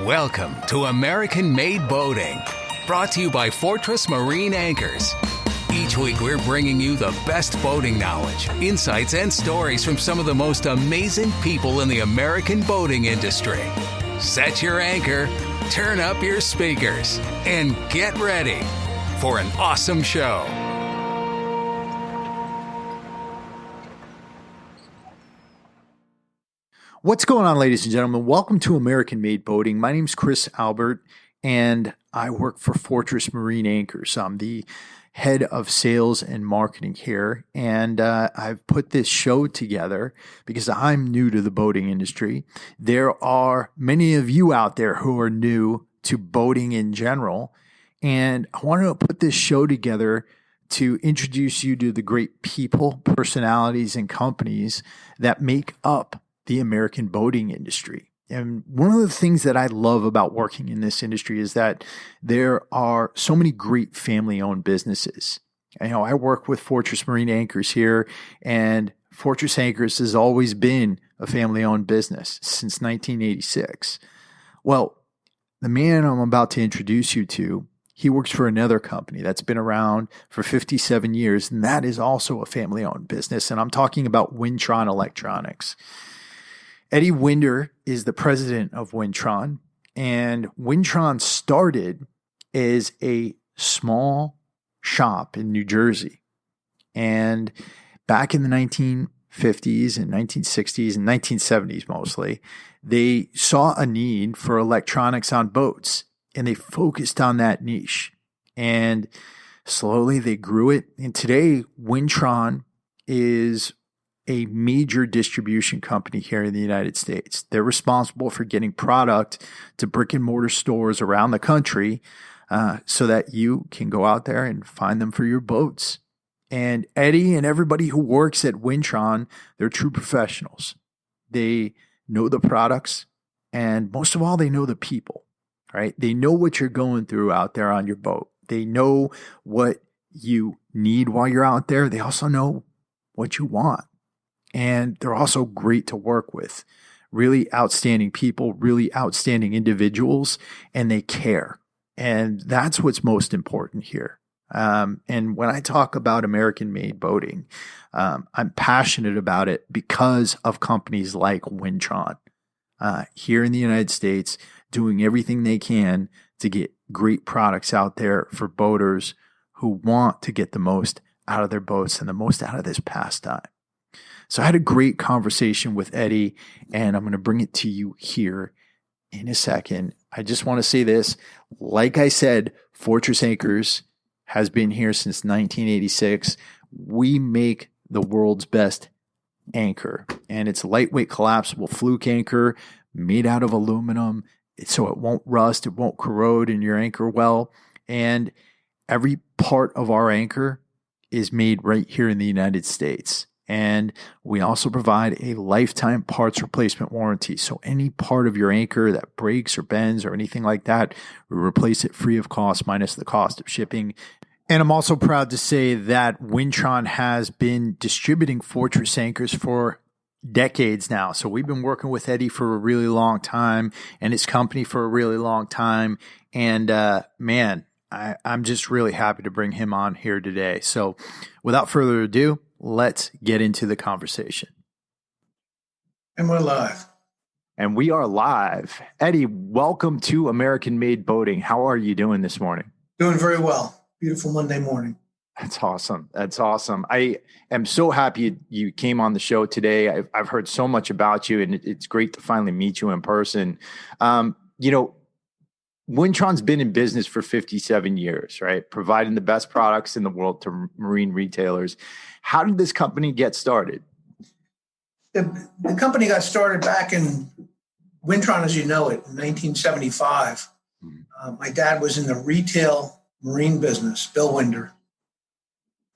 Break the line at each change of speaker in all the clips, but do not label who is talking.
Welcome to American Made Boating, brought to you by Fortress Marine Anchors. Each week, we're bringing you the best boating knowledge, insights, and stories from some of the most amazing people in the American boating industry. Set your anchor, turn up your speakers, and get ready for an awesome show.
What's going on, ladies and gentlemen? Welcome to American Made Boating. My name's Chris Albert, and I work for Fortress Marine Anchors. I'm the head of sales and marketing here, and I've put this show together because I'm new to the boating industry. There are many of you out there who are new to boating in general, and I wanted to put this show together to introduce you to the great people, personalities, and companies that make up the American boating industry. And one of the things that I love about working in this industry is that there are so many great family-owned businesses. I work with Fortress Marine Anchors here, and Fortress Anchors has always been a family-owned business since 1986. Well, the man I'm about to introduce you to, he works for another company that's been around for 57 years, and that is also a family-owned business. And I'm talking about Win-Tron Electronics. Eddie Winder is the president of Win-Tron, and Win-Tron started as a small shop in New Jersey. And back in the 1950s and 1960s and 1970s mostly, they saw a need for electronics on boats, and they focused on that niche. And slowly they grew it. And today, Win-Tron is a major distribution company here in the United States. They're responsible for getting product to brick and mortar stores around the country so that you can go out there and find them for your boats. And Eddie and everybody who works at Win-Tron, they're true professionals. They know the products, and most of all, they know the people, right? They know what you're going through out there on your boat. They know what you need while you're out there. They also know what you want. And they're also great to work with. Really outstanding people, really outstanding individuals, and they care. And that's what's most important here. And when I talk about American-made boating, I'm passionate about it because of companies like Win-Tron here in the United States, doing everything they can to get great products out there for boaters who want to get the most out of their boats and the most out of this pastime. So I had a great conversation with Eddie, and I'm going to bring it to you here in a second. I just want to say this. Like I said, Fortress Anchors has been here since 1986. We make the world's best anchor, and it's a lightweight collapsible fluke anchor made out of aluminum, so it won't rust, it won't corrode in your anchor well. And every part of our anchor is made right here in the United States. And we also provide a lifetime parts replacement warranty. So any part of your anchor that breaks or bends or anything like that, we replace it free of cost minus the cost of shipping. And I'm also proud to say that Win-Tron has been distributing Fortress Anchors for decades now. So we've been working with Eddie for a really long time and his company for a really long time. And man, I'm just really happy to bring him on here today. So without further ado, let's get into the conversation.
And we're live.
And we are live. Eddie, welcome to American Made Boating. How are you doing this morning?
Doing very well. Beautiful Monday morning.
That's awesome. That's awesome. I am so happy you came on the show today. I've heard so much about you, and it's great to finally meet you in person. Win-Tron's been in business for 57 years, right? Providing the best products in the world to marine retailers. How did this company get started?
The company got started back in Win-Tron, as you know it, in 1975. My dad was in the retail marine business, Bill Winder,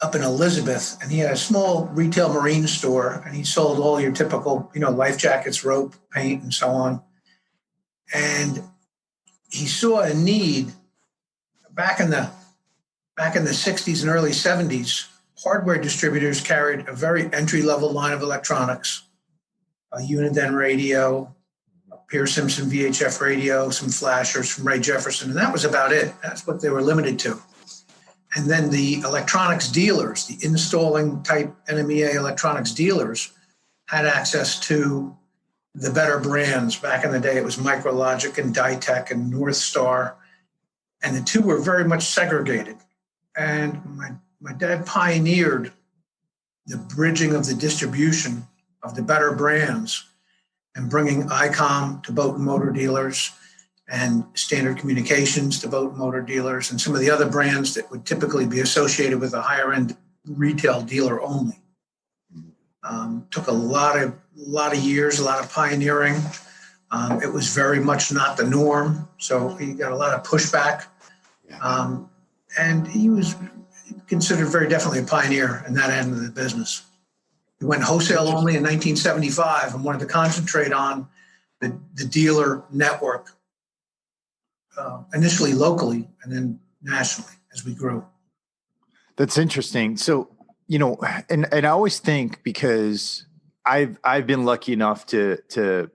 up in Elizabeth, and he had a small retail marine store, and he sold all your typical, life jackets, rope, paint, and so on. And he saw a need back in the 60s and early 70s. Hardware distributors carried a very entry-level line of electronics, a Uniden radio, a Pierce Simpson VHF radio, some flashers from Ray Jefferson, and that was about it. That's what they were limited to. And then the electronics dealers, the installing type NMEA electronics dealers, had access to the better brands. Back in the day, it was Micrologic and Dytech and North Star, and the two were very much segregated. And my dad pioneered the bridging of the distribution of the better brands and bringing ICOM to boat and motor dealers and Standard Communications to boat and motor dealers and some of the other brands that would typically be associated with a higher end retail dealer only. Took a lot of years, a lot of pioneering. It was very much not the norm, so he got a lot of pushback. And he was considered very definitely a pioneer in that end of the business. He went wholesale only in 1975 and wanted to concentrate on the dealer network, initially locally and then nationally as we grew.
That's interesting. So, and I always think, because I've been lucky enough to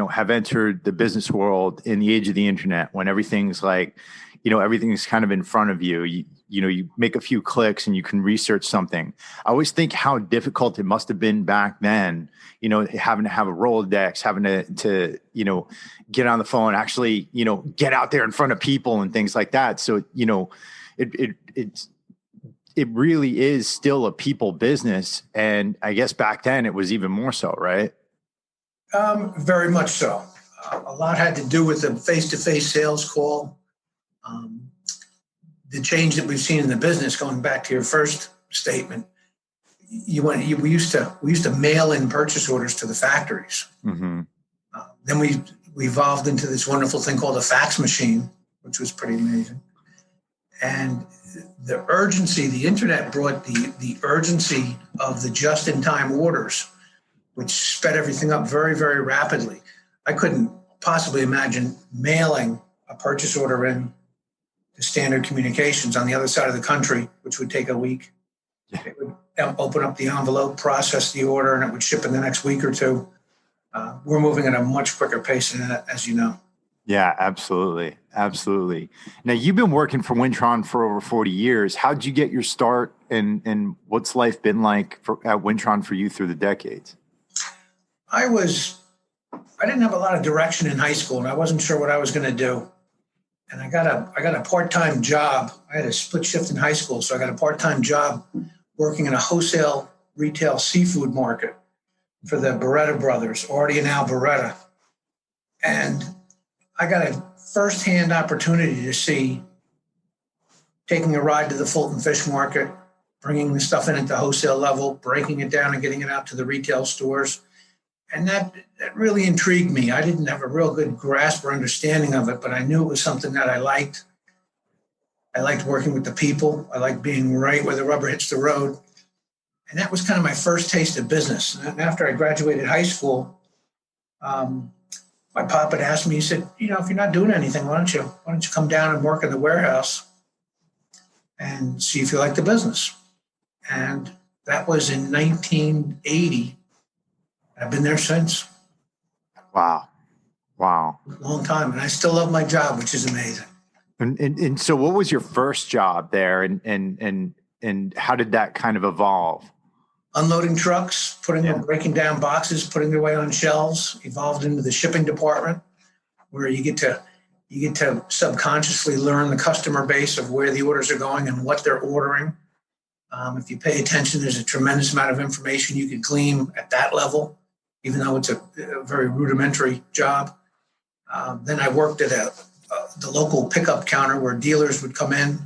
have entered the business world in the age of the internet, when everything's like, everything's kind of in front of you. You make a few clicks and you can research something. I always think how difficult it must have been back then, having to have a Rolodex, having to get on the phone, actually, get out there in front of people and things like that. So, it really is still a people business. And I guess back then it was even more so, right?
Very much so. A lot had to do with the face-to-face sales call. The change that we've seen in the business, going back to your first statement, we used to mail in purchase orders to the factories. Mm-hmm. Then we evolved into this wonderful thing called a fax machine, which was pretty amazing. And the urgency, the internet brought the urgency of the just-in-time orders, which sped everything up very, very rapidly. I couldn't possibly imagine mailing a purchase order in to Standard Communications on the other side of the country, which would take a week. It would open up the envelope, process the order, and it would ship in the next week or two. We're moving at a much quicker pace than that, as you know.
Yeah, absolutely. Absolutely. Now, you've been working for Win-Tron for over 40 years. How'd you get your start, and what's life been like at Win-Tron for you through the decades?
I didn't have a lot of direction in high school, and I wasn't sure what I was going to do. And I got a part-time job. I had a split shift in high school, so I got a part-time job working in a wholesale retail seafood market for the Beretta brothers, Artie and Al Beretta. And I got a first-hand opportunity to see taking a ride to the Fulton Fish Market, bringing the stuff in at the wholesale level, breaking it down and getting it out to the retail stores. And that really intrigued me. I didn't have a real good grasp or understanding of it, but I knew it was something that I liked. I liked working with the people. I liked being right where the rubber hits the road. And that was kind of my first taste of business. And after I graduated high school, my pop had asked me, he said, if you're not doing anything, why don't you come down and work in the warehouse and see if you like the business? And that was in 1980. I've been there since. Wow. Long time. And I still love my job, which is amazing.
And so what was your first job there, and how did that kind of evolve?
Unloading trucks, breaking down boxes, putting their way on shelves, evolved into the shipping department, where you get to subconsciously learn the customer base of where the orders are going and what they're ordering. If you pay attention, there's a tremendous amount of information you could glean at that level, even though it's a very rudimentary job. Then I worked at the local pickup counter where dealers would come in,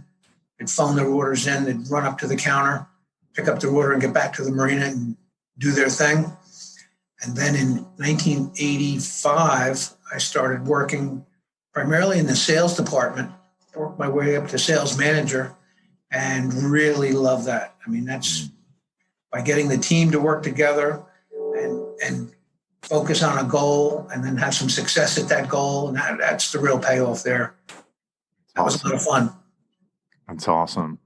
they'd phone their orders in, they'd run up to the counter, pick up their order and get back to the marina and do their thing. And then in 1985, I started working primarily in the sales department, worked my way up to sales manager, and really love that. I mean, that's by getting the team to work together and focus on a goal and then have some success at that goal. And that's the real payoff there. That was a lot of fun.
That's awesome.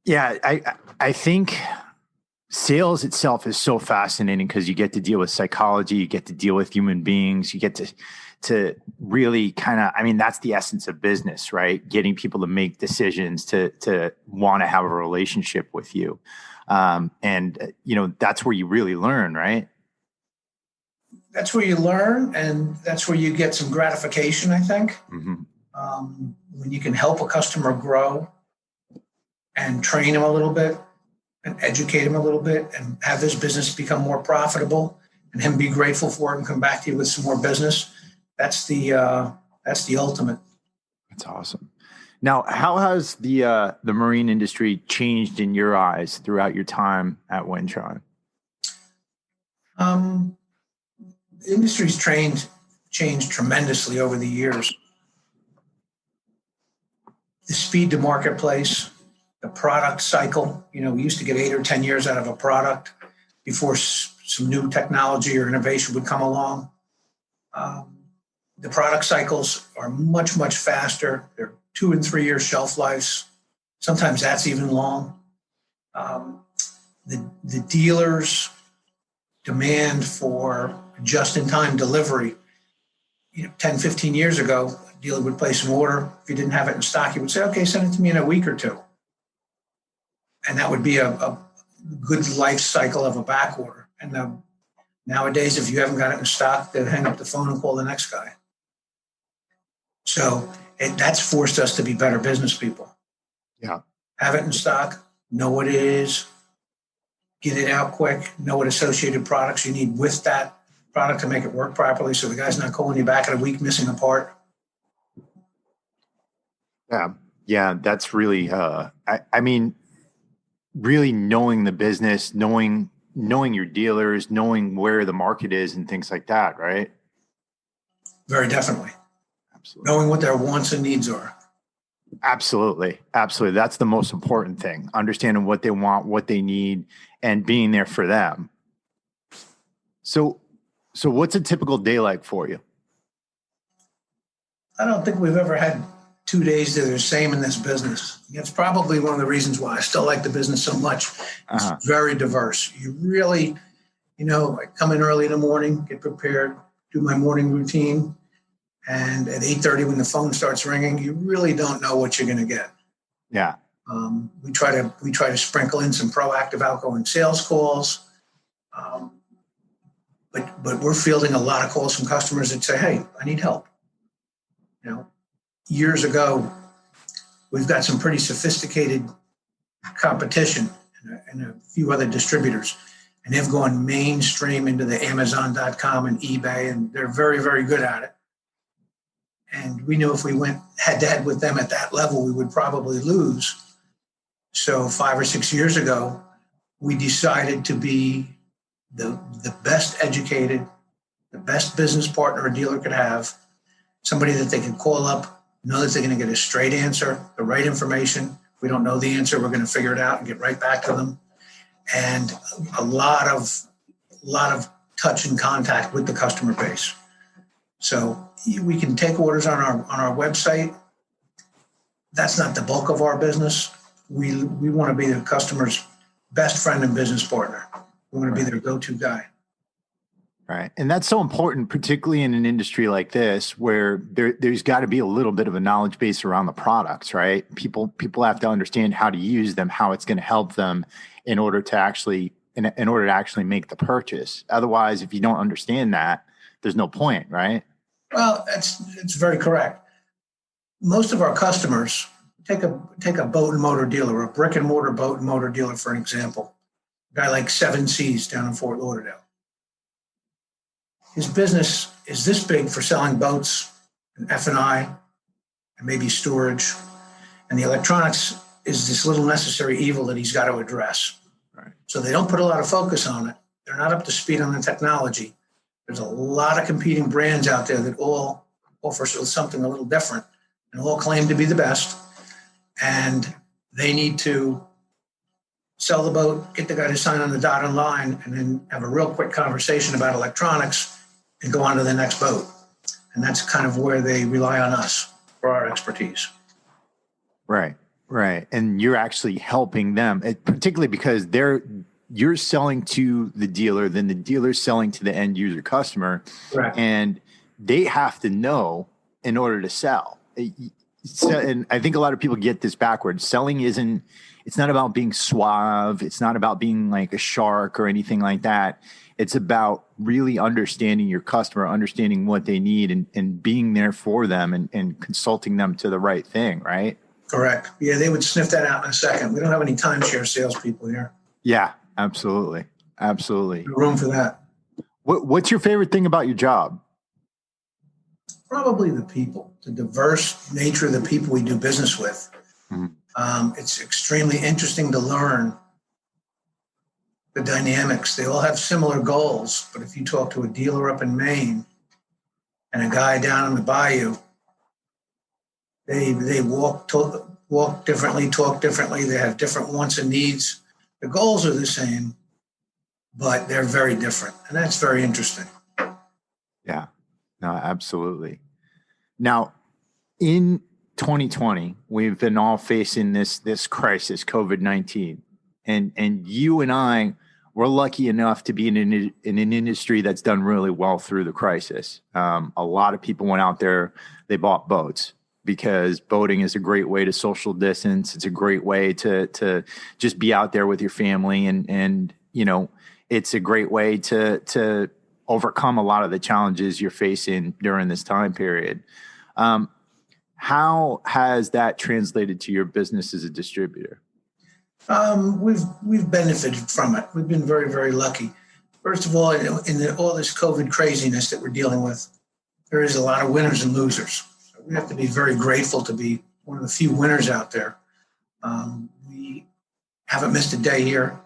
Yeah, I think sales itself is so fascinating because you get to deal with psychology, you get to deal with human beings, you get to really kind of, I mean, that's the essence of business, right? Getting people to make decisions, to want to have a relationship with you. And that's where you really learn, right?
That's where you learn, and that's where you get some gratification, I think.
Mm-hmm.
When you can help a customer grow and train him a little bit and educate him a little bit and have his business become more profitable and him be grateful for it and come back to you with some more business. That's the ultimate. That's
awesome. Now, how has the marine industry changed in your eyes throughout your time at Win-Tron?
The industry's changed tremendously over the years. The speed to marketplace, the product cycle. We used to get 8 or 10 years out of a product before some new technology or innovation would come along. The product cycles are much, much faster. They're 2 and 3 year shelf lives. Sometimes that's even long. The dealers' demand for just-in-time delivery. 10, 15 years ago, a dealer would place an order. If you didn't have it in stock, he would say, okay, send it to me in a week or two. And that would be a good life cycle of a back order. And nowadays, if you haven't got it in stock, they'll hang up the phone and call the next guy. So that's forced us to be better business people.
Yeah.
Have it in stock, know what it is, get it out quick, know what associated products you need with that product to make it work properly so the guy's not calling you back in a week missing a part.
Yeah, that's really, I mean, really knowing the business, knowing your dealers, knowing where the market is and things like that, right?
Very definitely.
Absolutely.
Knowing what their wants and needs are.
Absolutely. That's the most important thing. Understanding what they want, what they need, and being there for them. So what's a typical day like for you?
I don't think we've ever had 2 days that are the same in this business. It's probably one of the reasons why I still like the business so much. It's very diverse. You really, I come in early in the morning, get prepared, do my morning routine. And at 8:30, when the phone starts ringing, you really don't know what you're going to get.
Yeah.
We try to sprinkle in some proactive outgoing sales calls. But we're fielding a lot of calls from customers that say, hey, I need help. Years ago, we've got some pretty sophisticated competition and a few other distributors, and they've gone mainstream into the Amazon.com and eBay, and they're very, very good at it. And we knew if we went head to head with them at that level, we would probably lose. So 5 or 6 years ago, we decided to be the best educated, the best business partner a dealer could have, somebody that they can call up, know that they're going to get a straight answer, the right information. If we don't know the answer, we're going to figure it out and get right back to them. And a lot of touch and contact with the customer base. So we can take orders on our website. That's not the bulk of our business. We want to be the customer's best friend and business partner. We want to be their go-to guy.
Right. And that's so important, particularly in an industry like this, where there's got to be a little bit of a knowledge base around the products, right? People have to understand how to use them, how it's going to help them in order to actually make the purchase. Otherwise, if you don't understand that, there's no point, right? Well,
it's very correct. Most of our customers, take a boat and motor dealer, a brick and mortar boat and motor dealer, for an example. A guy like 7 Seas down in Fort Lauderdale. His business is this big for selling boats and F&I and maybe storage. And the electronics is this little necessary evil that he's got to address.
Right.
So they don't put a lot of focus on it. They're not up to speed on the technology. There's a lot of competing brands out there that all offer something a little different and all claim to be the best. And they need to sell the boat, get the guy to sign on the dotted line, and then have a real quick conversation about electronics and go on to the next boat. And that's kind of where they rely on us for our expertise.
Right. And you're actually helping them, particularly because you're selling to the dealer, then the dealer's selling to the end user customer.
Correct.
And they have to know in order to sell. And I think a lot of people get this backwards. Selling it's not about being suave. It's not about being like a shark or anything like that. It's about really understanding your customer, understanding what they need, and being there for them and consulting them to the right thing, right?
Correct. Yeah, they would sniff that out in a second. We don't have any timeshare salespeople here.
Yeah, absolutely. Absolutely.
No room for that.
What's your favorite thing about your job?
Probably the people, the diverse nature of the people we do business with.
Mm-hmm.
It's extremely interesting to learn the dynamics. They all have similar goals, but if you talk to a dealer up in Maine and a guy down in the bayou, they walk differently, talk differently. They have different wants and needs. The goals are the same, but they're very different, and that's very interesting.
Yeah, no, absolutely. Now, in 2020, we've been all facing this crisis, COVID-19, and you and I were lucky enough to be in an industry that's done really well through the crisis. A lot of people went out there, they bought boats because boating is a great way to social distance. It's a great way to just be out there with your family, and it's a great way to overcome a lot of the challenges you're facing during this time period. How has that translated to your business as a distributor?
We've benefited from it. We've been very, very lucky. First of all, in all this COVID craziness that we're dealing with, there is a lot of winners and losers. So we have to be very grateful to be one of the few winners out there. We haven't missed a day here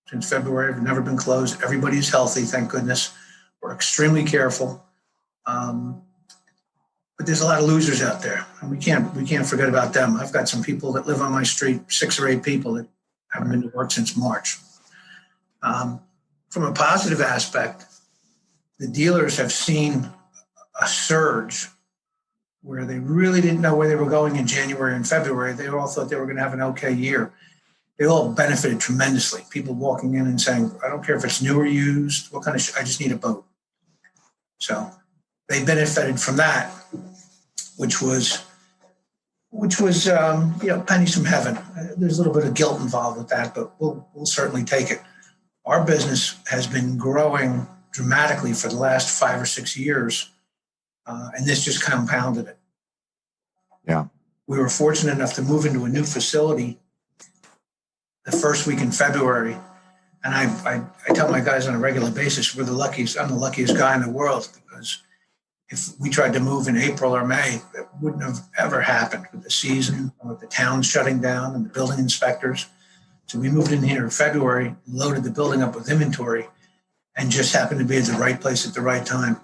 since February. We've never been closed. Everybody's healthy, thank goodness. We're extremely careful. But there's a lot of losers out there, and we can't forget about them. I've got some people that live on my street, 6 or 8 people that haven't been to work since March. From a positive aspect, the dealers have seen a surge where they really didn't know where they were going in January and February. They all thought they were going to have an okay year. They all benefited tremendously. People walking in and saying, I don't care if it's new or used, what kind of, I just need a boat. So they benefited from that, which was pennies from heaven. There's a little bit of guilt involved with that, but we'll certainly take it. Our business has been growing dramatically for the last 5 or 6 years, and this just compounded it.
Yeah,
we were fortunate enough to move into a new facility the first week in February, and I tell my guys on a regular basis, I'm the luckiest guy in the world, because if we tried to move in April or May, it wouldn't have ever happened with the season, with the town shutting down and the building inspectors. So we moved in here in February, loaded the building up with inventory, and just happened to be at the right place at the right time.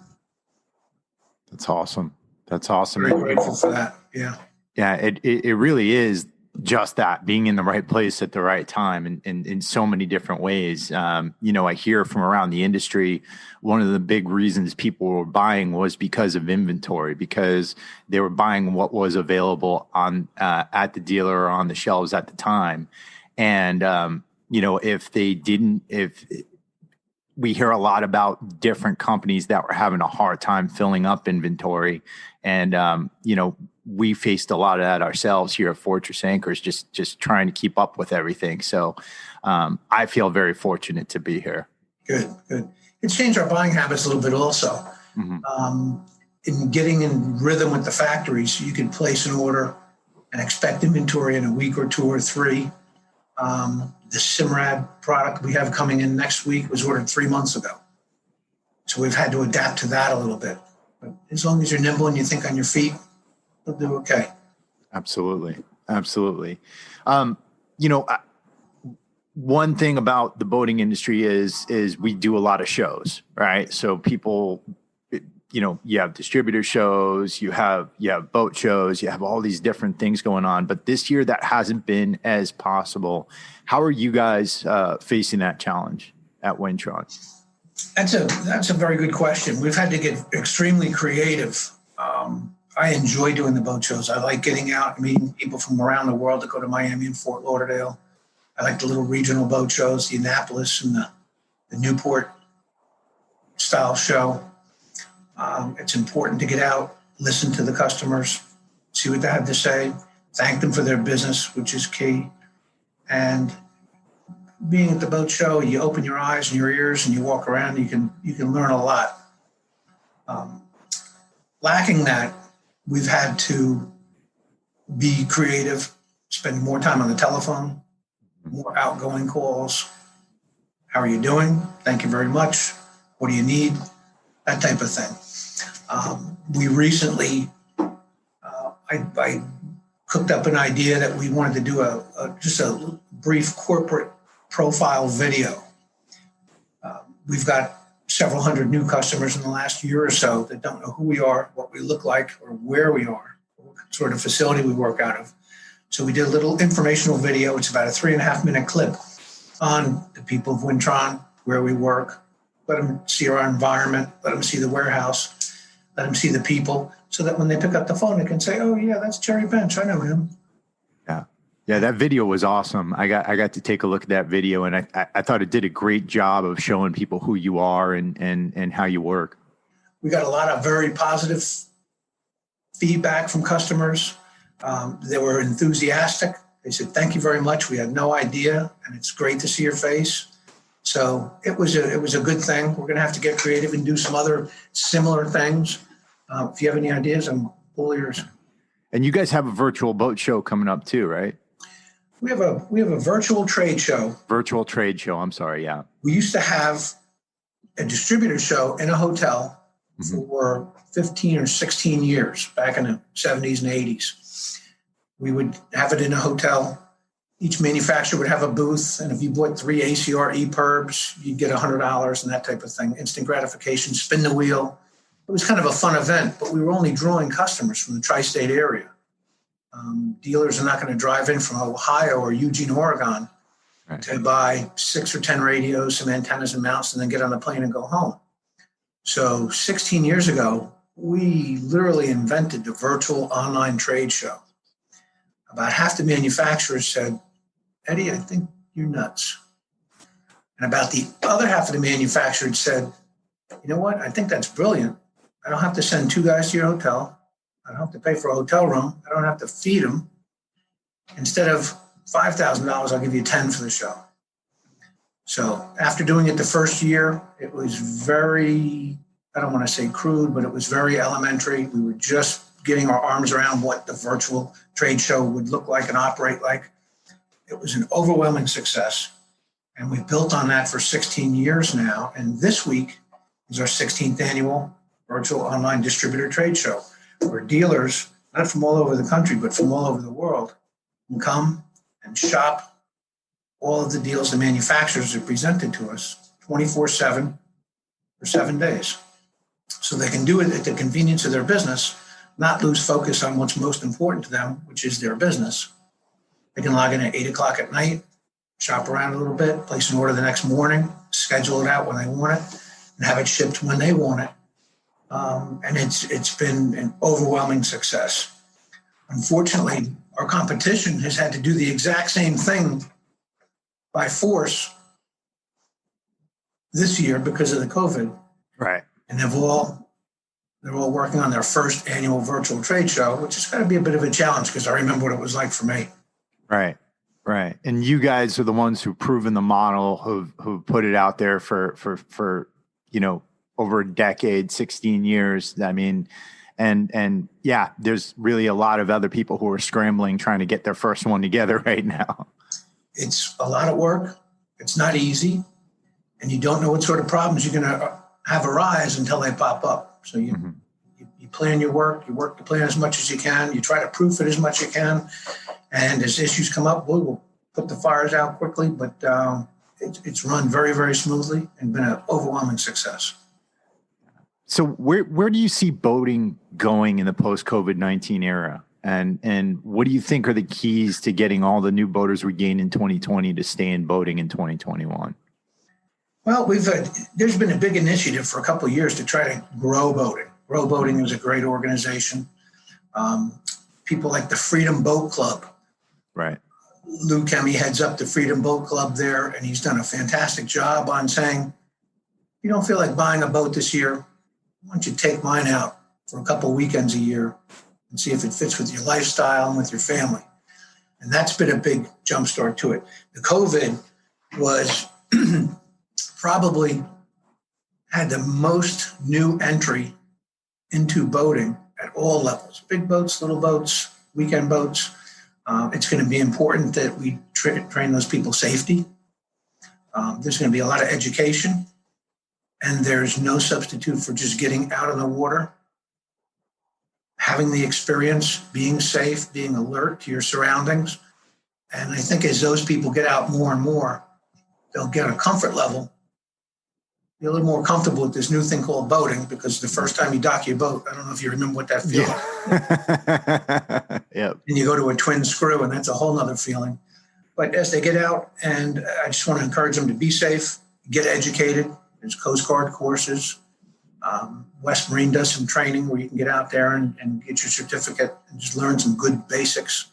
That's awesome. That's awesome.
Very grateful for that. Yeah.
Yeah, it really is just that, being in the right place at the right time in so many different ways. I hear from around the industry, one of the big reasons people were buying was because of inventory, because they were buying what was available on at the dealer or on the shelves at the time. And, if we hear a lot about different companies that were having a hard time filling up inventory. And, we faced a lot of that ourselves here at Fortress Anchors, just trying to keep up with everything. So I feel very fortunate to be here.
Good. It's changed our buying habits a little bit also. Mm-hmm. In getting in rhythm with the factories, you can place an order and expect inventory in a week or 2 or 3. The Simrad product we have coming in next week was ordered 3 months ago. So we've had to adapt to that a little bit. But as long as you're nimble and you think on your feet, you'll do okay.
Absolutely. One thing about the boating industry is we do a lot of shows, right? So people, you have distributor shows, you have boat shows, you have all these different things going on. But this year that hasn't been as possible. How are you guys facing that challenge at Win-Tron?
That's a very good question. We've had to get extremely creative. I enjoy doing the boat shows. I like getting out and meeting people from around the world that go to Miami and Fort Lauderdale. I like the little regional boat shows, the Annapolis and the Newport style show. It's important to get out, listen to the customers, see what they have to say, thank them for their business, which is key. And being at the boat show, you open your eyes and your ears and you walk around, you can learn a lot. Lacking that, we've had to be creative, spend more time on the telephone, more outgoing calls. How are you doing? Thank you very much. What do you need? That type of thing. We recently, I cooked up an idea that we wanted to do just a brief corporate profile video. We've got several hundred new customers in the last year or so that don't know who we are, what we look like, or where we are, what sort of facility we work out of. So we did a little informational video. It's about a 3.5-minute clip on the people of Win-Tron, where we work. Let them see our environment, let them see the warehouse, let them see the people, so that when they pick up the phone, they can say, oh, yeah, that's Jerry Bench. I know him.
Yeah, that video was awesome. I got to take a look at that video, and I thought it did a great job of showing people who you are and how you work.
We got a lot of very positive feedback from customers. They were enthusiastic. They said, thank you very much. We had no idea, and it's great to see your face. So it was a good thing. We're going to have to get creative and do some other similar things. If you have any ideas, I'm all ears.
And you guys have a virtual boat show coming up too, right?
We have a virtual trade show.
Virtual trade show. I'm sorry. Yeah.
We used to have a distributor show in a hotel for 15 or 16 years back in the 70s and 80s. We would have it in a hotel. Each manufacturer would have a booth, and if you bought 3 ACR EPIRBs, you'd get $100 and that type of thing. Instant gratification, spin the wheel. It was kind of a fun event, but we were only drawing customers from the tri-state area. Dealers are not going to drive in from Ohio or Eugene, Oregon to buy 6 or 10 radios, some antennas and mounts, and then get on the plane and go home. So 16 years ago, we literally invented the virtual online trade show. About half the manufacturers said, Eddie, I think you're nuts. And about the other half of the manufacturers said, you know what? I think that's brilliant. I don't have to send 2 guys to your hotel. I don't have to pay for a hotel room. I don't have to feed them. Instead of $5,000, I'll give you 10 for the show. So after doing it the first year, it was very, I don't want to say crude, but it was very elementary. We were just getting our arms around what the virtual trade show would look like and operate like. It was an overwhelming success. And we've built on that for 16 years now. And this week is our 16th annual virtual online distributor trade show, where dealers, not from all over the country, but from all over the world, can come and shop all of the deals the manufacturers have presented to us 24/7 for 7 days. So they can do it at the convenience of their business, not lose focus on what's most important to them, which is their business. They can log in at 8 o'clock at night, shop around a little bit, place an order the next morning, schedule it out when they want it, and have it shipped when they want it. And it's been an overwhelming success. Unfortunately, our competition has had to do the exact same thing by force this year because of the COVID.
Right.
And they're all working on their first annual virtual trade show, which is going to be a bit of a challenge because I remember what it was like for me.
Right. Right. And you guys are the ones who've proven the model, who've put it out there for over a decade, 16 years. I mean, and yeah, there's really a lot of other people who are scrambling, trying to get their first one together right now. It's
a lot of work. It's not easy. And you don't know what sort of problems you're going to have arise until they pop up. So you plan your work, you work the plan as much as you can, you try to proof it as much as you can. And as issues come up, we'll put the fires out quickly, but it's run very, very smoothly and been an overwhelming success.
So where do you see boating going in the post-COVID-19 era? And what do you think are the keys to getting all the new boaters we gained in 2020 to stay in boating in 2021?
Well, there's been a big initiative for a couple of years to try to grow boating. Grow Boating is a great organization. People like the Freedom Boat Club.
Right.
Lou Kemi heads up the Freedom Boat Club there, and he's done a fantastic job on saying, if you don't feel like buying a boat this year, why don't you take mine out for a couple of weekends a year and see if it fits with your lifestyle and with your family. And that's been a big jumpstart to it. The COVID was probably had the most new entry into boating at all levels, big boats, little boats, weekend boats. It's going to be important that we train those people safety. There's going to be a lot of education, and there's no substitute for just getting out on the water, having the experience, being safe, being alert to your surroundings. And I think as those people get out more and more, they'll get a comfort level, be a little more comfortable with this new thing called boating, because the first time you dock your boat, I don't know if you remember what that feels like.
Yep.
And you go to a twin screw, and that's a whole nother feeling. But as they get out, and I just want to encourage them to be safe, get educated. There's Coast Guard courses. West Marine does some training where you can get out there and get your certificate and just learn some good basics.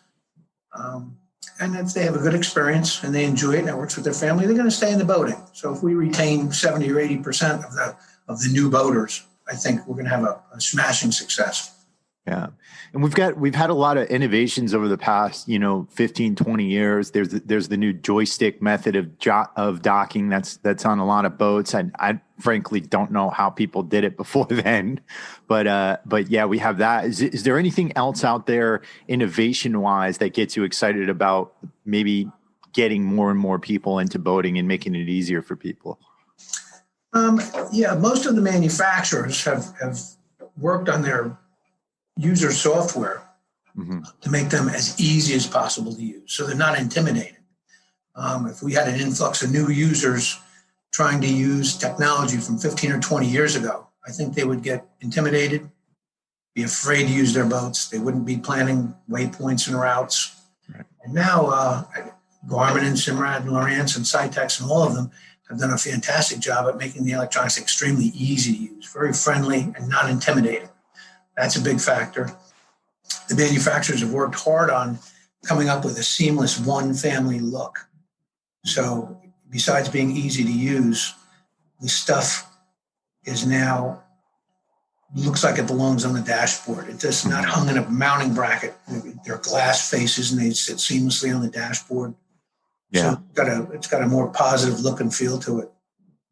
And if they have a good experience and they enjoy it and it works with their family, they're going to stay in the boating. So if we retain 70 or 80% of the new boaters, I think we're going to have a smashing success.
Yeah. And we've had a lot of innovations over the past, 15, 20 years. There's the new joystick method of docking that's on a lot of boats. And I frankly don't know how people did it before then, but yeah, we have that. Is there anything else out there innovation wise that gets you excited about maybe getting more and more people into boating and making it easier for people?
Yeah, most of the manufacturers have worked on their user software to make them as easy as possible to use, so they're not intimidating. If we had an influx of new users trying to use technology from 15 or 20 years ago, I think they would get intimidated, be afraid to use their boats. They wouldn't be planning waypoints and routes. Right. And now Garmin and Simrad and Lowrance and Cytex and all of them have done a fantastic job at making the electronics extremely easy to use, very friendly and not intimidating. That's a big factor. The manufacturers have worked hard on coming up with a seamless one family look. So besides being easy to use, the stuff is now looks like it belongs on the dashboard. It's just not hung in a mounting bracket. They're glass faces and they sit seamlessly on the dashboard. Yeah. So it's got a more positive look and feel to it.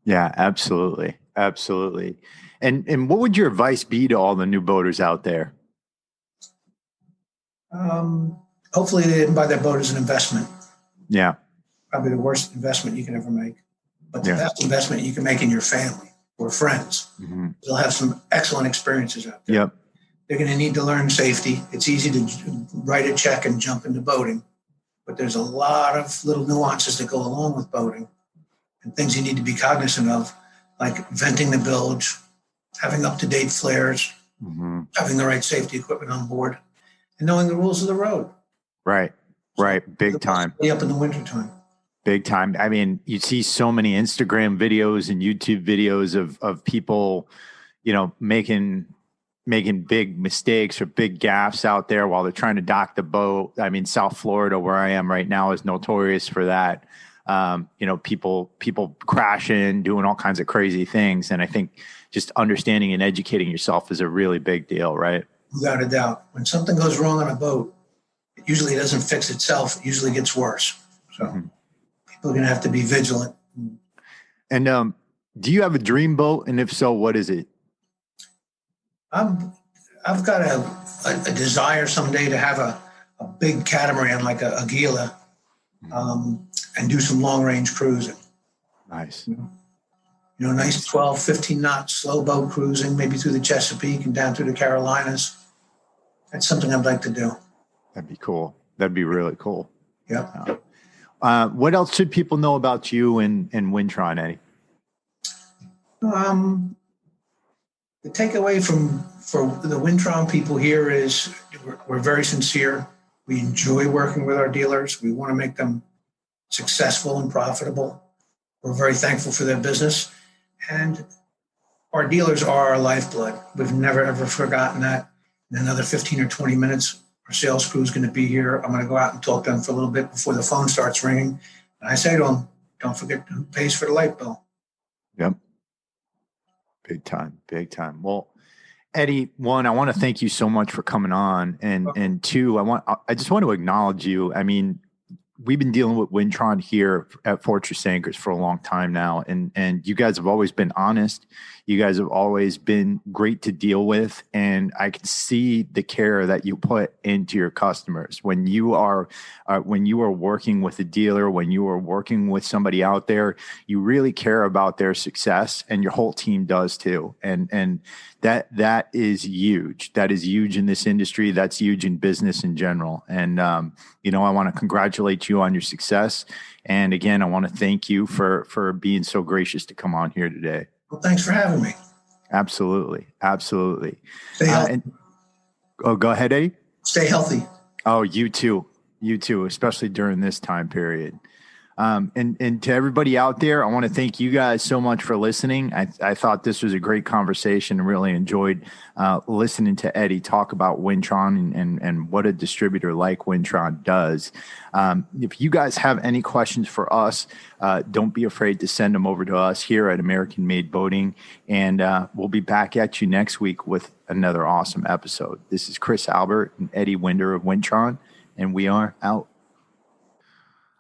Yeah, absolutely. Absolutely. And what would your advice be to all the new boaters out there?
Hopefully they didn't buy their boat as an investment.
Yeah.
Probably the worst investment you can ever make. But the best investment you can make in your family or friends. Mm-hmm. They'll have some excellent experiences out there.
Yep.
They're going to need to learn safety. It's easy to write a check and jump into boating. But there's a lot of little nuances that go along with boating and things you need to be cognizant of, like venting the bilge, having up-to-date flares, having the right safety equipment on board, and knowing the rules of the road.
Right. Big time.
Up in the wintertime.
Big time. I mean, you see so many Instagram videos and YouTube videos of people, making big mistakes or big gaffes out there while they're trying to dock the boat. I mean, South Florida, where I am right now, is notorious for that. People crashing, doing all kinds of crazy things. And I think just understanding and educating yourself is a really big deal, right?
Without a doubt. When something goes wrong on a boat, it usually doesn't fix itself. It usually gets worse. So people are going to have to be vigilant.
And do you have a dream boat? And if so, what is it?
I've got a desire someday to have a big catamaran like a Gila and do some long-range cruising.
Nice.
Nice 12, 15 knot slow boat cruising, maybe through the Chesapeake and down through the Carolinas. That's something I'd like to do.
That'd be cool. That'd be really cool.
Yep.
What else should people know about you and Win-Tron, Eddie?
The takeaway for the Win-Tron people here is we're very sincere. We enjoy working with our dealers. We want to make them successful and profitable. We're very thankful for their business. And our dealers are our lifeblood. We've never, ever forgotten that. In another 15 or 20 minutes, Our sales crew is going to be here. I'm going to go out and talk to them for a little bit before the phone starts ringing. And I say to them, don't forget who pays for the light bill.
Yep. Big time, big time. Well, Eddie, one, I want to thank you so much for coming on. And two, I just want to acknowledge you. I mean, we've been dealing with Win-Tron here at Fortress Anchors for a long time now. And you guys have always been honest. You guys have always been great to deal with. And I can see the care that you put into your customers when you are working with a dealer, when you are working with somebody out there, you really care about their success, and your whole team does too. And that is huge. That is huge in this industry. That's huge in business in general. And, I want to congratulate you on your success. And again, I want to thank you for being so gracious to come on here today.
Well, thanks for having me.
Absolutely. Absolutely.
Stay healthy.
Go ahead, Eddie.
Stay healthy.
Oh, you too, especially during this time period. And to everybody out there, I want to thank you guys so much for listening. I thought this was a great conversation and really enjoyed listening to Eddie talk about Win-Tron and what a distributor like Win-Tron does. If you guys have any questions for us, don't be afraid to send them over to us here at American Made Boating. And we'll be back at you next week with another awesome episode. This is Chris Albert and Eddie Winder of Win-Tron, and we are out.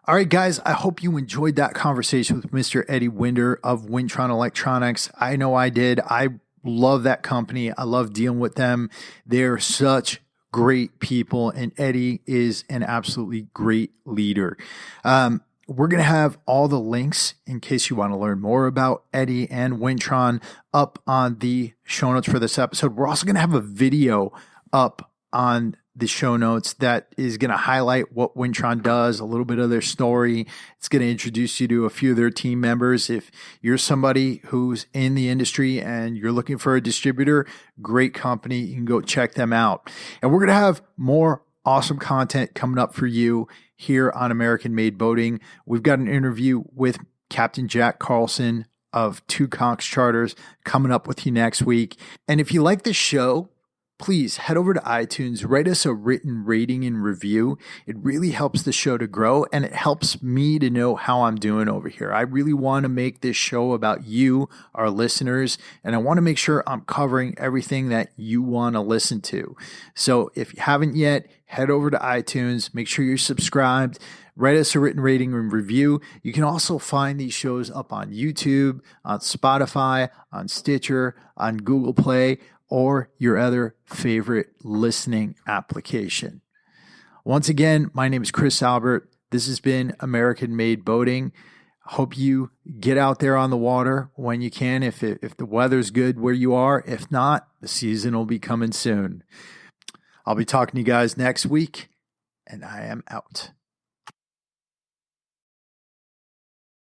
All right, guys, I hope you enjoyed that conversation with Mr. Eddie Winder of Win-Tron Electronics. I know I did. I love that company. I love dealing with them. They're such great people, and Eddie is an absolutely great leader. We're going to have all the links in case you want to learn more about Eddie and Win-Tron up on the show notes for this episode. We're also going to have a video up on the show notes that is going to highlight what Win-Tron does, a little bit of their story. It's going to introduce you to a few of their team members. If you're somebody who's in the industry and you're looking for a distributor, great company. You can go check them out. And we're going to have more awesome content coming up for you here on American Made Boating. We've got an interview with Captain Jack Carlson of Two Conchs Charters coming up with you next week. And if you like this show, please head over to iTunes, write us a written rating and review. It really helps the show to grow, and it helps me to know how I'm doing over here. I really want to make this show about you, our listeners, and I want to make sure I'm covering everything that you want to listen to. So if you haven't yet, head over to iTunes, make sure you're subscribed, write us a written rating and review. You can also find these shows up on YouTube, on Spotify, on Stitcher, on Google Play, or your other favorite listening application. Once again, my name is Chris Albert. This has been American Made Boating. Hope you get out there on the water when you can, if the weather's good where you are. If not, the season will be coming soon. I'll be talking to you guys next week, and I am out.